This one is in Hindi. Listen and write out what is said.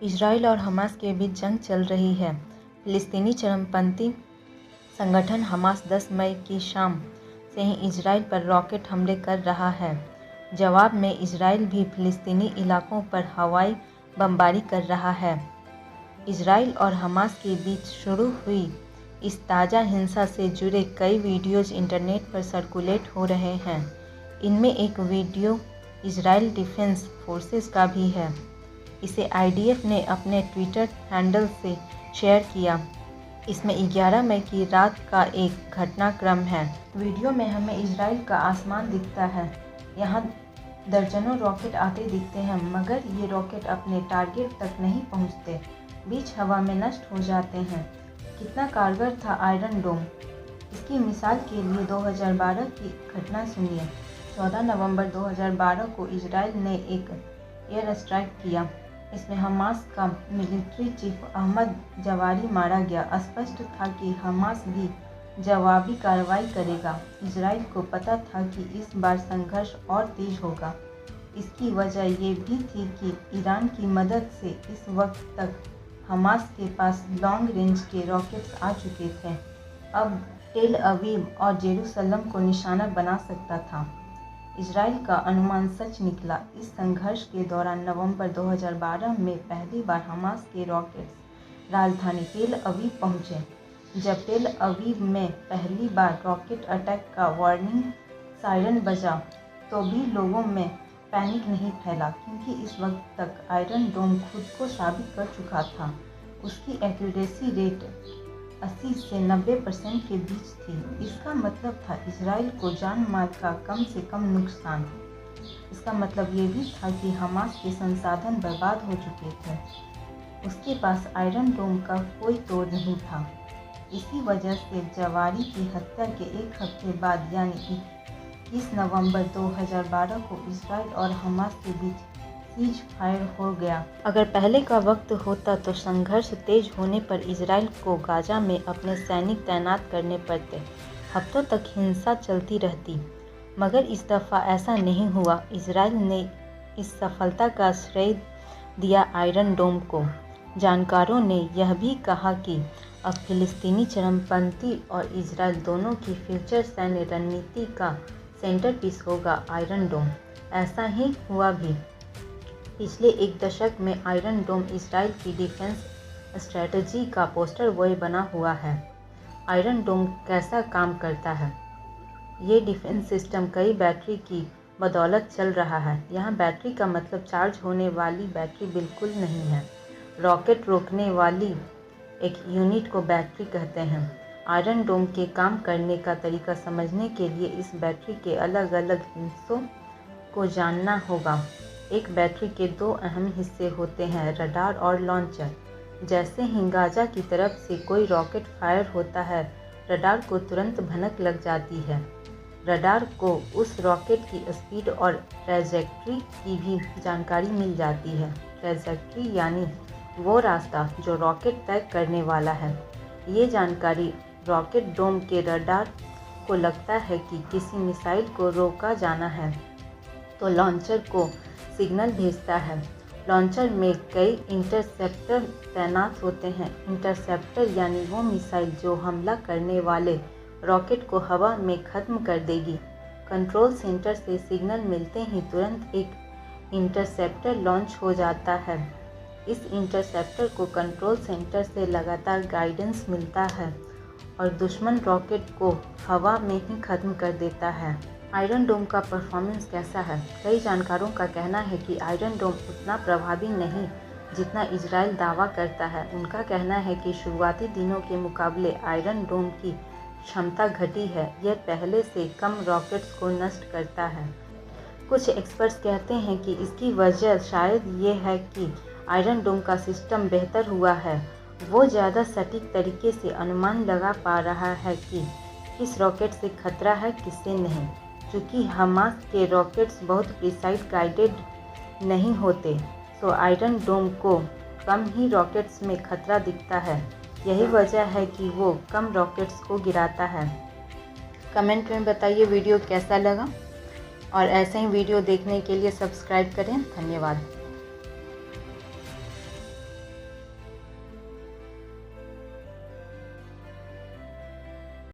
इजराइल और हमास के बीच जंग चल रही है। फिलिस्तीनी चरमपंथी संगठन हमास 10 मई की शाम से ही इजराइल पर रॉकेट हमले कर रहा है। जवाब में इजराइल भी फिलिस्तीनी इलाकों पर हवाई बमबारी कर रहा है। इजराइल और हमास के बीच शुरू हुई इस ताज़ा हिंसा से जुड़े कई वीडियोज़ इंटरनेट पर सर्कुलेट हो रहे हैं। इनमें एक वीडियो इजराइल डिफेंस फोर्सेस का भी है। इसे आईडीएफ ने अपने ट्विटर हैंडल से शेयर किया। इसमें 11 मई की रात का एक घटनाक्रम है। वीडियो में हमें इजराइल का आसमान दिखता है। यहाँ दर्जनों रॉकेट आते दिखते हैं, मगर ये रॉकेट अपने टारगेट तक नहीं पहुँचते, बीच हवा में नष्ट हो जाते हैं। कितना कारगर था आयरन डोम। इसकी मिसाल के लिए 2012 की घटना सुनिए। 14 नवंबर 2012 को इजराइल ने एक एयर स्ट्राइक किया। इसमें हमास का मिलिट्री चीफ अहमद जवारी मारा गया। स्पष्ट था कि हमास भी जवाबी कार्रवाई करेगा। इजराइल को पता था कि इस बार संघर्ष और तेज होगा। इसकी वजह ये भी थी कि ईरान की मदद से इस वक्त तक हमास के पास लॉन्ग रेंज के रॉकेट्स आ चुके थे। अब टेल अवीव और जेरूसलम को निशाना बना सकता था। इजराइल का अनुमान सच निकला। इस संघर्ष के दौरान नवंबर 2012 में पहली बार हमास के रॉकेट्स राजधानी टेल अवीव पहुंचे। जब टेल अवीव में पहली बार रॉकेट अटैक का वार्निंग सायरन बजा, तो भी लोगों में पैनिक नहीं फैला, क्योंकि इस वक्त तक आयरन डोम खुद को साबित कर चुका था। उसकी एक्यूरेसी रेट 80 से 90% के बीच थी। इसका मतलब था इजराइल को जान माल का कम से कम नुकसान। इसका मतलब ये भी था कि हमास के संसाधन बर्बाद हो चुके थे। उसके पास आयरन डोम का कोई तोड़ नहीं था। इसी वजह से जवारी की हत्या के एक हफ्ते बाद यानी 21 नवंबर 2012 को इजराइल और हमास के बीच सीज फायर हो गया। अगर पहले का वक्त होता तो संघर्ष तेज होने पर इजराइल को गाजा में अपने सैनिक तैनात करने पड़ते। हफ्तों तक हिंसा चलती रहती, मगर इस दफ़ा ऐसा नहीं हुआ। इजराइल ने इस सफलता का श्रेय दिया आयरन डोम को। जानकारों ने यह भी कहा कि अब फिलिस्तीनी चरमपंथी और इजराइल दोनों की फ्यूचर सैन्य रणनीति का सेंटरपीस होगा आयरन डोम। ऐसा ही हुआ भी। पिछले एक दशक में आयरन डोम इजराइल की डिफेंस स्ट्रेटजी का पोस्टर बॉय बना हुआ है। आयरन डोम कैसा काम करता है? ये डिफेंस सिस्टम कई बैटरी की बदौलत चल रहा है। यहाँ बैटरी का मतलब चार्ज होने वाली बैटरी बिल्कुल नहीं है। रॉकेट रोकने वाली एक यूनिट को बैटरी कहते हैं। आयरन डोम के काम करने का तरीका समझने के लिए इस बैटरी के अलग अलग हिस्सों को जानना होगा। एक बैटरी के दो अहम हिस्से होते हैं, रडार और लॉन्चर। जैसे ही गाजा की तरफ से कोई रॉकेट फायर होता है, रडार को तुरंत भनक लग जाती है। रडार को उस रॉकेट की स्पीड और ट्रैजेक्टरी की भी जानकारी मिल जाती है। ट्रैजेक्टरी यानी वो रास्ता जो रॉकेट तय करने वाला है। ये जानकारी रॉकेट डोम के रडार को लगता है कि किसी मिसाइल को रोका जाना है, तो लॉन्चर को सिग्नल भेजता है। लॉन्चर में कई इंटरसेप्टर तैनात होते हैं। इंटरसेप्टर यानी वो मिसाइल जो हमला करने वाले रॉकेट को हवा में ख़त्म कर देगी। कंट्रोल सेंटर से सिग्नल मिलते ही तुरंत एक इंटरसेप्टर लॉन्च हो जाता है। इस इंटरसेप्टर को कंट्रोल सेंटर से लगातार गाइडेंस मिलता है और दुश्मन रॉकेट को हवा में ही ख़त्म कर देता है। आयरन डोम का परफॉर्मेंस कैसा है? कई जानकारों का कहना है कि आयरन डोम उतना प्रभावी नहीं जितना इजराइल दावा करता है। उनका कहना है कि शुरुआती दिनों के मुकाबले आयरन डोम की क्षमता घटी है। यह पहले से कम रॉकेट्स को नष्ट करता है। कुछ एक्सपर्ट्स कहते हैं कि इसकी वजह शायद ये है कि आयरन डोम का सिस्टम बेहतर हुआ है। वो ज़्यादा सटीक तरीके से अनुमान लगा पा रहा है कि किस रॉकेट से खतरा है, किससे नहीं। चूँकि हमास के रॉकेट्स बहुत प्रिसाइज गाइडेड नहीं होते, तो आयरन डोम को कम ही रॉकेट्स में खतरा दिखता है। यही वजह है कि वो कम रॉकेट्स को गिराता है। कमेंट में बताइए वीडियो कैसा लगा, और ऐसे ही वीडियो देखने के लिए सब्सक्राइब करें। धन्यवाद।